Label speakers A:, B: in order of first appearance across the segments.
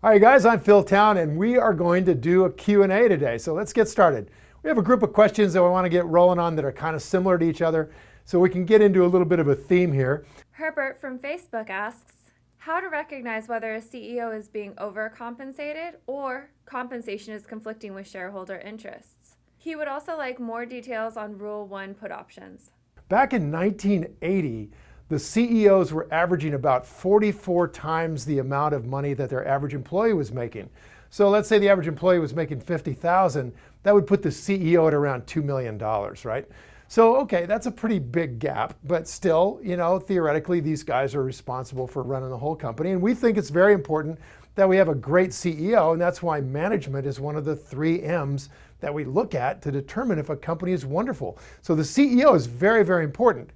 A: All right, guys, I'm Phil Town, and we are going to do a Q&A today. So let's get started. We have a group of questions that we want to get rolling on that are kind of similar to each other, so we can get into a little bit of a theme here.
B: Herbert from Facebook asks, how to recognize whether a CEO is being overcompensated or compensation is conflicting with shareholder interests. He would also like more details on Rule 1 put options.
A: Back in 1980, the CEOs were averaging about 44 times the amount of money that their average employee was making. So let's say the average employee was making $50,000, that would put the CEO at around $2 million, right? So, okay, that's a pretty big gap, but still, theoretically, these guys are responsible for running the whole company. And we think it's very important that we have a great CEO, and that's why management is one of the 3 M's that we look at to determine if a company is wonderful. So the CEO is very, very important.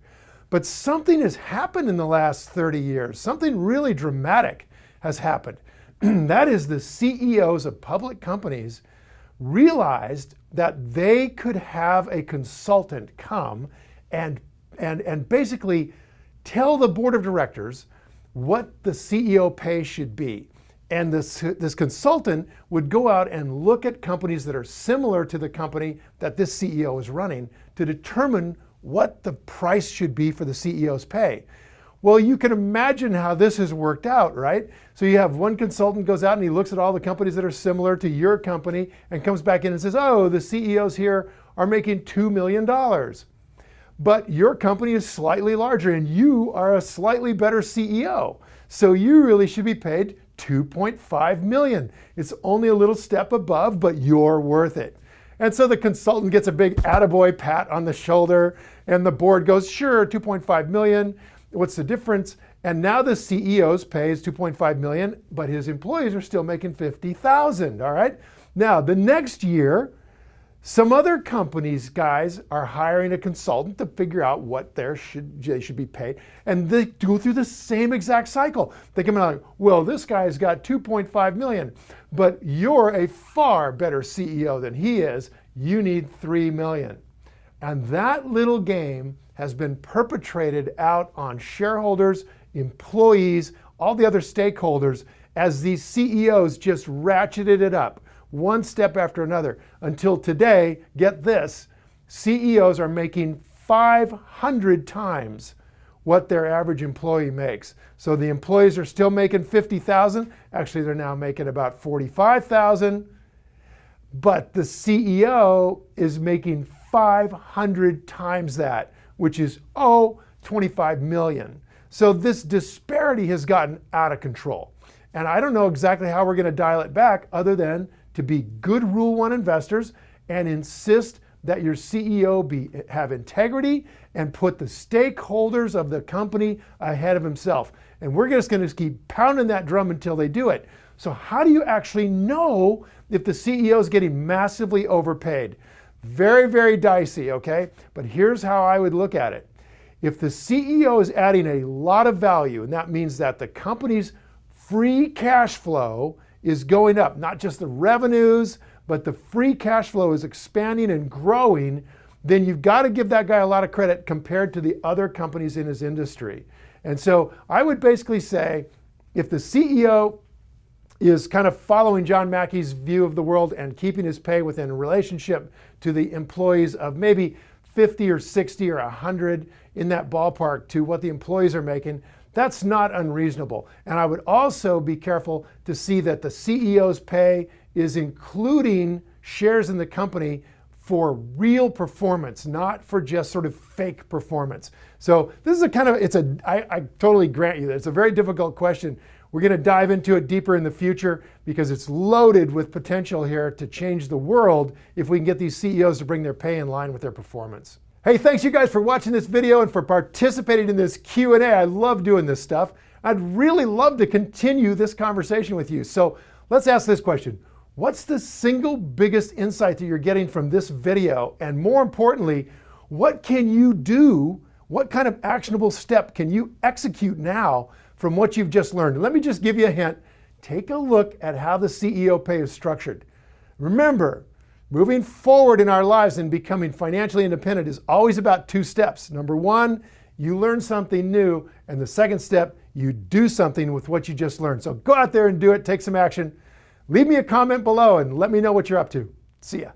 A: But something has happened in the last 30 years. Something really dramatic has happened. That is, the CEOs of public companies realized that they could have a consultant come and basically tell the board of directors what the CEO pay should be. And this consultant would go out and look at companies that are similar to the company that this CEO is running to determine what the price should be for the CEO's pay. Well, you can imagine how this has worked out, right? So you have one consultant goes out and he looks at all the companies that are similar to your company and comes back in and says, oh, the CEOs here are making $2 million. But your company is slightly larger and you are a slightly better CEO. So you really should be paid $2.5 million. It's only a little step above, but you're worth it. And so the consultant gets a big attaboy pat on the shoulder and the board goes, sure, 2.5 million. What's the difference? And now the CEO's pay is 2.5 million, but his employees are still making 50,000, all right? Now, the next year, some other companies, guys, are hiring a consultant to figure out what they should be paid. And they go through the same exact cycle. They come in like, well, this guy's got 2.5 million, but you're a far better CEO than he is. You need 3 million. And that little game has been perpetrated out on shareholders, employees, all the other stakeholders as these CEOs just ratcheted it up one step after another until today, get this, CEOs are making 500 times what their average employee makes. So the employees are still making 50,000. Actually, they're now making about 45,000. But the CEO is making 500 times that, which is, 25 million. So this disparity has gotten out of control. And I don't know exactly how we're going to dial it back other than to be good Rule 1 investors and insist that your CEO have integrity and put the stakeholders of the company ahead of himself. And we're just going to keep pounding that drum until they do it. So how do you actually know if the CEO is getting massively overpaid? Very, very dicey, okay? But here's how I would look at it. If the CEO is adding a lot of value, and that means that the company's free cash flow is going up, not just the revenues, but the free cash flow is expanding and growing, then you've got to give that guy a lot of credit compared to the other companies in his industry. And so I would basically say, if the CEO is kind of following John Mackey's view of the world and keeping his pay within relationship to the employees of maybe 50 or 60 or 100 in that ballpark to what the employees are making, that's not unreasonable. And I would also be careful to see that the CEO's pay is including shares in the company for real performance, not for just sort of fake performance. So this is I totally grant you that it's a very difficult question. We're going to dive into it deeper in the future because it's loaded with potential here to change the world if we can get these CEOs to bring their pay in line with their performance. Hey, thanks you guys for watching this video and for participating in this Q&A. I love doing this stuff. I'd really love to continue this conversation with you. So let's ask this question. What's the single biggest insight that you're getting from this video? And more importantly, what can you do? What kind of actionable step can you execute now from what you've just learned? Let me just give you a hint. Take a look at how the CEO pay is structured. Remember, moving forward in our lives and becoming financially independent is always about 2 steps. Number 1, you learn something new. And the second step, you do something with what you just learned. So go out there and do it, take some action. Leave me a comment below and let me know what you're up to. See ya.